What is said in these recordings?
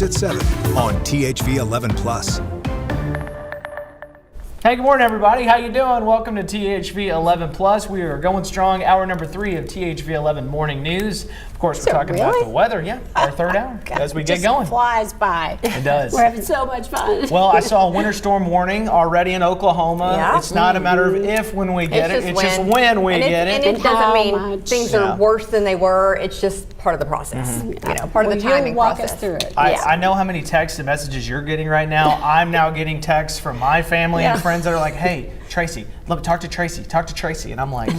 At 7 on THV 11 Plus. Hey, good morning, everybody. How you doing? Welcome to THV 11 Plus. We are going strong. Hour number 3 of THV 11 Morning News. Of course, we're talking about the weather. Yeah, our third hour as we get going. It flies by. It does. We're having so much fun. Well, I saw a winter storm warning already in Oklahoma. Yeah. It's not a matter of if when we get it. It's just when we get it. And it doesn't mean things are worse than they were. It's just part of the process. You know, part of the timing walk process. us through it. I know how many texts and messages you're getting right now. I'm now getting texts from my family and friends that are like, "Hey, Tracy, look, talk to Tracy. Talk to Tracy." And I'm like,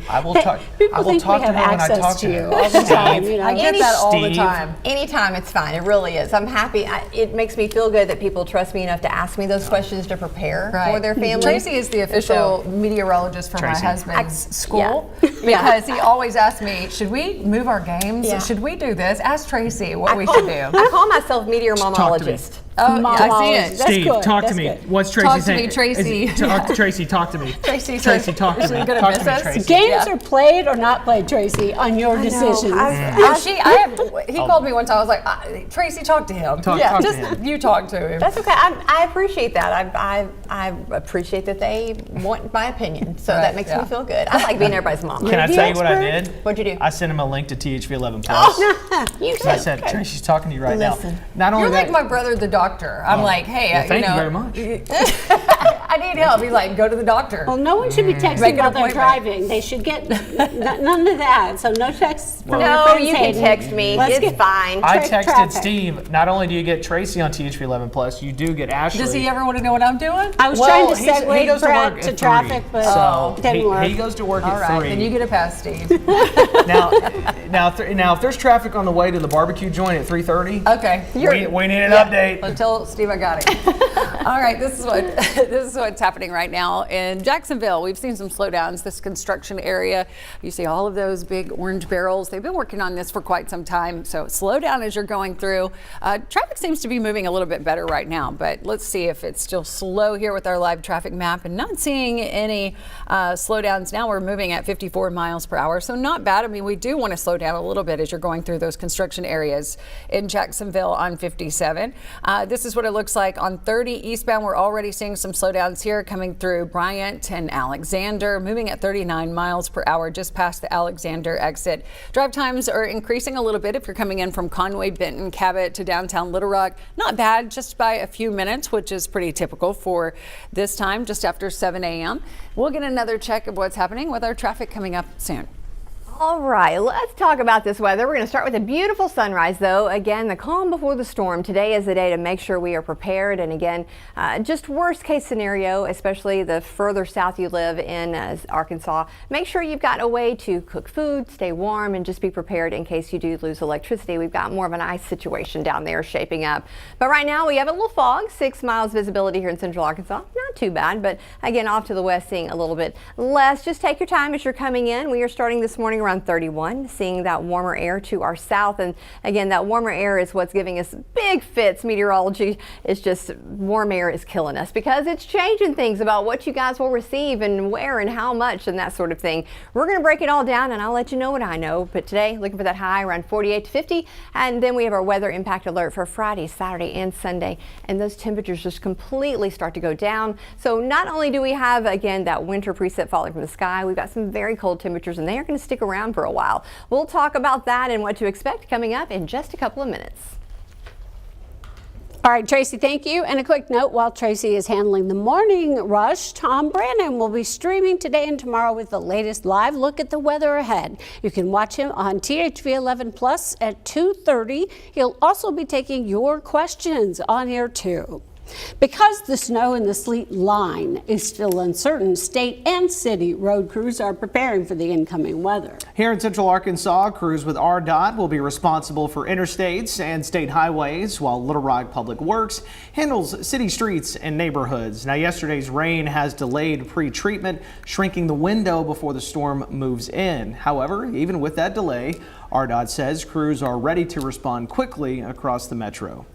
"I will talk. I will talk to her when I talk to her." All the time, you know. I get that all the time. Anytime, it's fine. It really is. I'm happy. It makes me feel good that people trust me enough to ask me those questions to prepare for their family. Tracy is the official meteorologist for Tracy. my husband's school because he always asks me, "Should we move our games? Yeah. Should we do this?" Ask Tracy what we should do. I call myself meteorologist. Oh, yeah, I see it. That's Steve, good. talk That's to me. good. What's Tracy Talk to saying? me, Tracy. Talk to Tracy. Talk to me. Tracy, talk to is me. she gonna Talk miss to me, us? Tracy. Games are played or not played, Tracy, on your decisions. He called me one time. I was like, Tracy, talk to him. Talk to him. You talk to him. That's okay. I appreciate that. I appreciate that they want my opinion. So that makes me feel good. I like being everybody's mom. Can I tell you what I did? What'd you do? I sent him a link to THV 11 Plus. You I said, Tracy's talking to you right now. Not only You're that, like my brother, the doctor. I'm like, hey, well, thank you know, you very much. I need help. He's like, go to the doctor. Well, no one should be texting Make an while they're appointment. driving. They should get none of that. So no texts from your No, friends, you can Hayden. text me. Let's It's get- fine. I Traffic. texted Steve, not only do you get Tracy on THV 11 Plus, you do get Ashley. Does he ever want to know what I'm doing? I was Well, trying to he segue goes to Brett work to at traffic, 3, but so didn't work. he goes to work All at right, 3. then you get a pass, Steve. Now, if there's traffic on the way to the barbecue joint at 3:30, Okay. we need an update. Tell Steve I got it. All right, this is what's happening right now in Jacksonville. We've seen some slowdowns. This construction area, you see all of those big orange barrels. They've been working on this for quite some time. So slow down as you're going through. Traffic seems to be moving a little bit better right now, but let's see if it's still slow here with our live traffic map and not seeing any slowdowns. Now we're moving at 54 miles per hour, so not bad. I mean, we do want to slow down a little bit as you're going through those construction areas in Jacksonville on 57. This is what it looks like on 30 eastbound. We're already seeing some slowdowns here coming through Bryant and Alexander, moving at 39 miles per hour just past the Alexander exit. Drive times are increasing a little bit if you're coming in from Conway, Benton, Cabot to downtown Little Rock. Not bad, just by a few minutes, which is pretty typical for this time, just after 7 a.m. We'll get another check of what's happening with our traffic coming up soon. All right, let's talk about this weather. We're going to start with a beautiful sunrise, though. Again, the calm before the storm. Today is the day to make sure we are prepared. And again, just worst case scenario, especially the further south you live in Arkansas, make sure you've got a way to cook food, stay warm, and just be prepared in case you do lose electricity. We've got more of an ice situation down there shaping up. But right now we have a little fog, 6 miles visibility here in central Arkansas. Not too bad, but again, off to the west, seeing a little bit less. Just take your time as you're coming in. We are starting this morning around 31, seeing that warmer air to our south. And again, that warmer air is what's giving us big fits. Meteorology is just, warm air is killing us because it's changing things about what you guys will receive and where and how much and that sort of thing. We're going to break it all down and I'll let you know what I know. But today, looking for that high around 48 to 50. And then we have our weather impact alert for Friday, Saturday, and Sunday. And those temperatures just completely start to go down. So not only do we have, again, that winter preset falling from the sky, we've got some very cold temperatures and they are going to stick around for a while. We'll talk about that and what to expect coming up in just a couple of minutes. All right, Tracy, thank you. And a quick note, while Tracy is handling the morning rush, Tom Brannon will be streaming today and tomorrow with the latest live look at the weather ahead. You can watch him on THV 11 Plus at 2:30. He'll also be taking your questions on here too. Because the snow and the sleet line is still uncertain, state and city road crews are preparing for the incoming weather. Here in central Arkansas, crews with RDOT will be responsible for interstates and state highways, while Little Rock Public Works handles city streets and neighborhoods. Now, yesterday's rain has delayed pre-treatment, shrinking the window before the storm moves in. However, even with that delay, RDOT says crews are ready to respond quickly across the metro.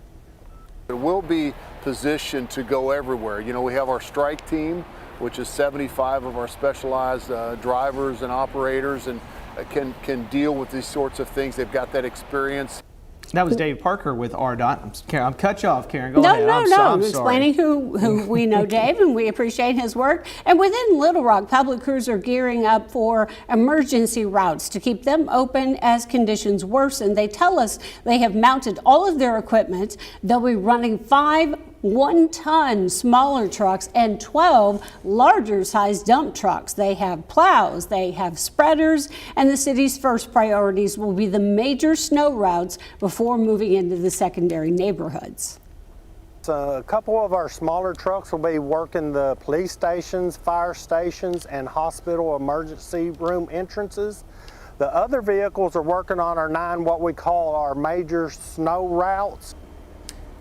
It will be positioned to go everywhere. You know, we have our strike team, which is 75 of our specialized drivers and operators, and can deal with these sorts of things. They've got that experience. That was Dave Parker with RDOT. I'm cut you off, Karen. Go No, ahead. I'm explaining who we know Dave, and we appreciate his work. And within Little Rock, public crews are gearing up for emergency routes to keep them open as conditions worsen. They tell us they have mounted all of their equipment. They'll be running 5 1-ton smaller trucks and 12 larger size dump trucks. They have plows, they have spreaders, and the city's first priorities will be the major snow routes before moving into the secondary neighborhoods. A couple of our smaller trucks will be working the police stations, fire stations, and hospital emergency room entrances. The other vehicles are working on what we call our major snow routes.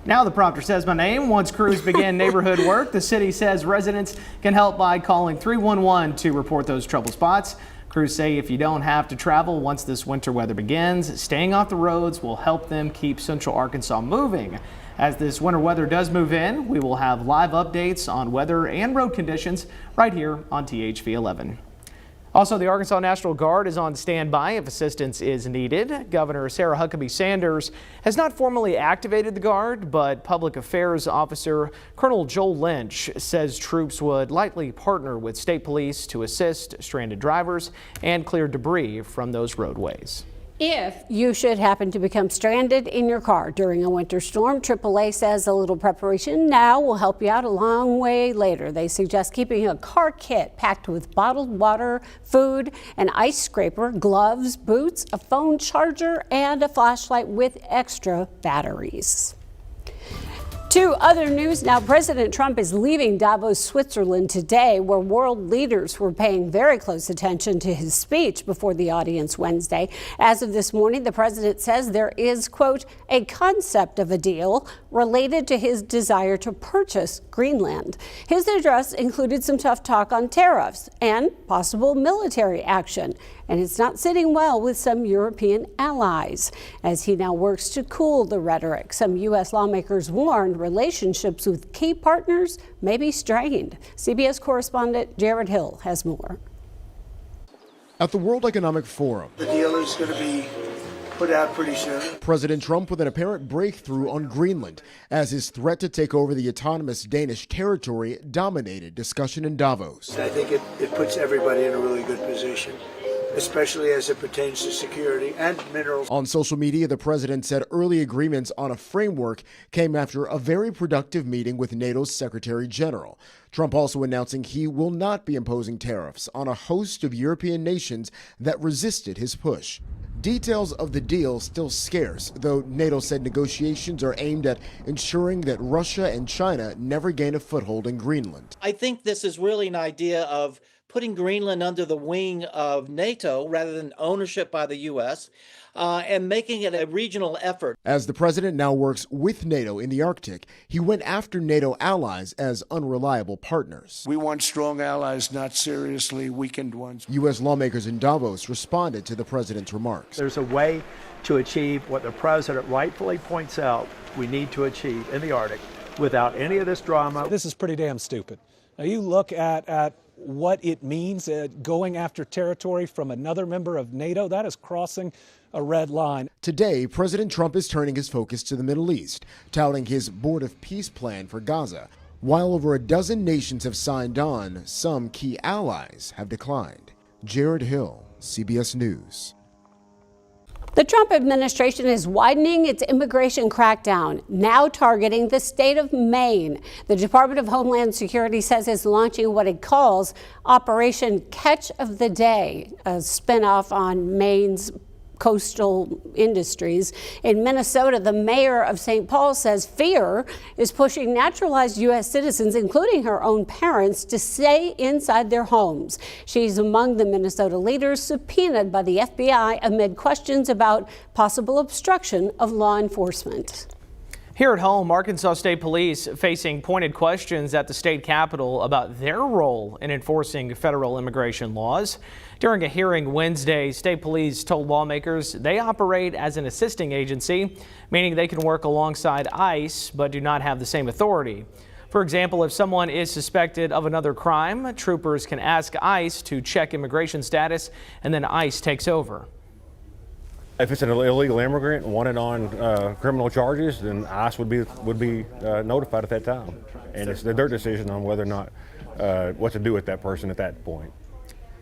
Now the prompter says my name. Once crews begin neighborhood work, the city says residents can help by calling 311 to report those trouble spots. Crews say if you don't have to travel once this winter weather begins, staying off the roads will help them keep Central Arkansas moving. As this winter weather does move in, we will have live updates on weather and road conditions right here on THV 11. Also, the Arkansas National Guard is on standby if assistance is needed. Governor Sarah Huckabee Sanders has not formally activated the Guard, but Public Affairs Officer Colonel Joel Lynch says troops would likely partner with state police to assist stranded drivers and clear debris from those roadways. If you should happen to become stranded in your car during a winter storm, AAA says a little preparation now will help you out a long way later. They suggest keeping a car kit packed with bottled water, food, an ice scraper, gloves, boots, a phone charger, and a flashlight with extra batteries. To other news now, President Trump is leaving Davos, Switzerland today, where world leaders were paying very close attention to his speech before the audience Wednesday. As of this morning, the president says there is, quote, a concept of a deal related to his desire to purchase Greenland. His address included some tough talk on tariffs and possible military action. And it's not sitting well with some European allies. As he now works to cool the rhetoric, some U.S. lawmakers warned relationships with key partners may be strained. CBS correspondent Jared Hill has more. At the World Economic Forum, the deal is going to be put out pretty soon. President Trump with an apparent breakthrough on Greenland as his threat to take over the autonomous Danish territory dominated discussion in Davos. I think it puts everybody in a really good position, especially as it pertains to security and minerals. On social media, the president said early agreements on a framework came after a very productive meeting with NATO's Secretary General. Trump also announcing he will not be imposing tariffs on a host of European nations that resisted his push. Details of the deal still scarce, though NATO said negotiations are aimed at ensuring that Russia and China never gain a foothold in Greenland. I think this is really an idea of putting Greenland under the wing of NATO rather than ownership by the U.S. And making it a regional effort. As the president now works with NATO in the Arctic, he went after NATO allies as unreliable partners. We want strong allies, not seriously weakened ones. U.S. lawmakers in Davos responded to the president's remarks. There's a way to achieve what the president rightfully points out we need to achieve in the Arctic without any of this drama. This is pretty damn stupid. Now you look at what it means going after territory from another member of NATO. That is crossing a red line. Today, President Trump is turning his focus to the Middle East, touting his Board of Peace plan for Gaza. While over a dozen nations have signed on, some key allies have declined. Jared Hill, CBS News. The Trump administration is widening its immigration crackdown, now targeting the state of Maine. The Department of Homeland Security says it's launching what it calls Operation Catch of the Day, a spinoff on Maine's coastal industries. In Minnesota, the mayor of St. Paul says fear is pushing naturalized U.S. citizens, including her own parents, to stay inside their homes. She's among the Minnesota leaders subpoenaed by the FBI amid questions about possible obstruction of law enforcement. Here at home, Arkansas State Police facing pointed questions at the state capitol about their role in enforcing federal immigration laws. During a hearing Wednesday, state police told lawmakers they operate as an assisting agency, meaning they can work alongside ICE but do not have the same authority. For example, if someone is suspected of another crime, troopers can ask ICE to check immigration status, and then ICE takes over. If it's an illegal immigrant wanted on criminal charges, then ICE would be notified at that time, and it's their decision on whether or not what to do with that person at that point.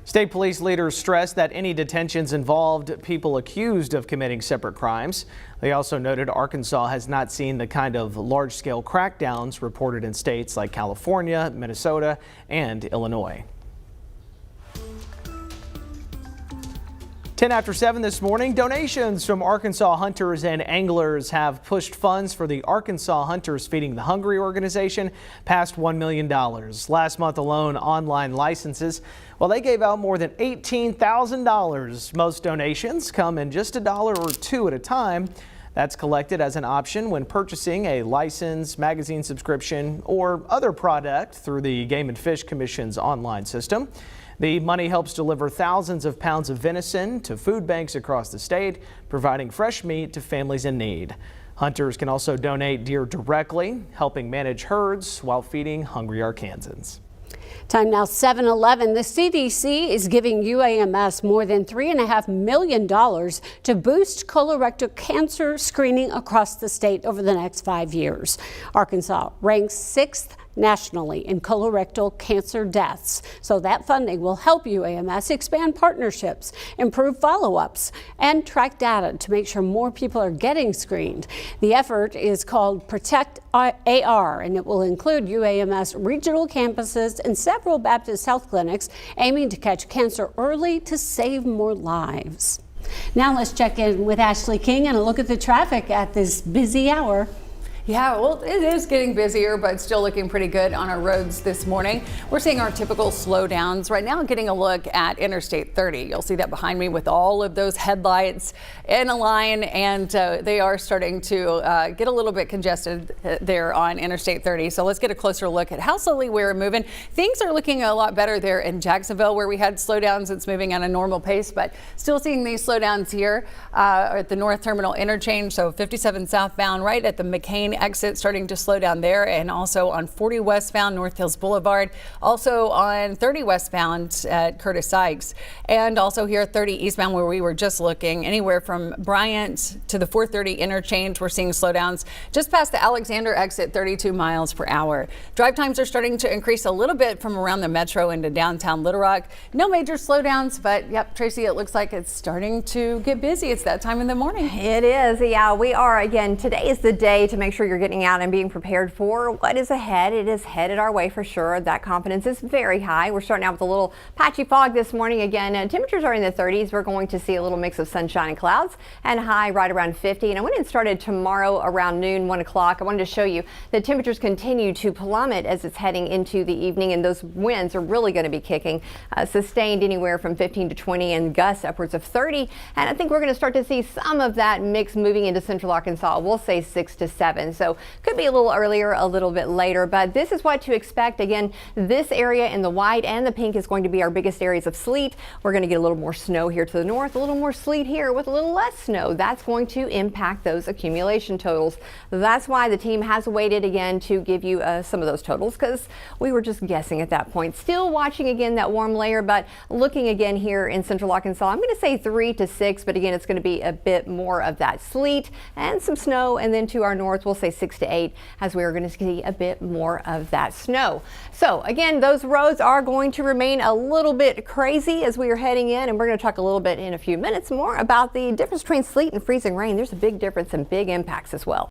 State police leaders stressed that any detentions involved people accused of committing separate crimes. They also noted Arkansas has not seen the kind of large-scale crackdowns reported in states like California, Minnesota, and Illinois. 10 after 7 this morning, donations from Arkansas hunters and anglers have pushed funds for the Arkansas Hunters Feeding the Hungry organization past $1 million. Last month alone, online licenses, well, they gave out more than $18,000. Most donations come in just $1 or $2 at a time. That's collected as an option when purchasing a license, magazine subscription, or other product through the Game and Fish Commission's online system. The money helps deliver thousands of pounds of venison to food banks across the state, providing fresh meat to families in need. Hunters can also donate deer directly, helping manage herds while feeding hungry Arkansans. Time now 7:11. The CDC is giving UAMS more than $3.5 million to boost colorectal cancer screening across the state over the next 5 years. Arkansas ranks 6th nationally in colorectal cancer deaths. So that funding will help UAMS expand partnerships, improve follow-ups, and track data to make sure more people are getting screened. The effort is called Protect AR, and it will include UAMS regional campuses and several Baptist health clinics aiming to catch cancer early to save more lives. Now let's check in with Ashley King and a look at the traffic at this busy hour. Yeah, well, it is getting busier, but still looking pretty good on our roads this morning. We're seeing our typical slowdowns right now. Getting a look at Interstate 30. You'll see that behind me with all of those headlights in a line, and they are starting to get a little bit congested there on Interstate 30. So let's get a closer look at how slowly we're moving. Things are looking a lot better there in Jacksonville, where we had slowdowns. It's moving at a normal pace, but still seeing these slowdowns here at the North Terminal interchange. So 57 southbound right at the McCain exit starting to slow down there, and also on 40 westbound North Hills Boulevard, also on 30 westbound at Curtis Sykes, and also here at 30 eastbound where we were just looking, anywhere from Bryant to the 430 interchange. We're seeing slowdowns just past the Alexander exit, 32 miles per hour. Drive times are starting to increase a little bit from around the metro into downtown Little Rock. No major slowdowns, but yep, Tracy, it looks like it's starting to get busy. It's that time in the morning. It is. Yeah, we are. Again, today is the day to make sure you're getting out and being prepared for what is ahead. It is headed our way for sure. That confidence is very high. We're starting out with a little patchy fog this morning. Again, temperatures are in the 30s. We're going to see a little mix of sunshine and clouds, and high right around 50. And I went and started tomorrow around noon, 1 o'clock. I wanted to show you the temperatures continue to plummet as it's heading into the evening, and those winds are really going to be kicking, sustained anywhere from 15 to 20 and gusts upwards of 30. And I think we're going to start to see some of that mix moving into central Arkansas. We'll say 6 to 7. So could be a little earlier, a little bit later, but this is what to expect. Again, this area in the white and the pink is going to be our biggest areas of sleet. We're going to get a little more snow here to the north, a little more sleet here with a little less snow. That's going to impact those accumulation totals. That's why the team has waited again to give you some of those totals, because we were just guessing at that point. Still watching again that warm layer, but looking again here in central Arkansas, I'm going to say 3 to 6, but again, it's going to be a bit more of that sleet and some snow, and then to our north, we'll say 6 to 8, as we are going to see a bit more of that snow. So again, those roads are going to remain a little bit crazy as we are heading in, and we're going to talk a little bit in a few minutes more about the difference between sleet and freezing rain. There's a big difference and big impacts as well.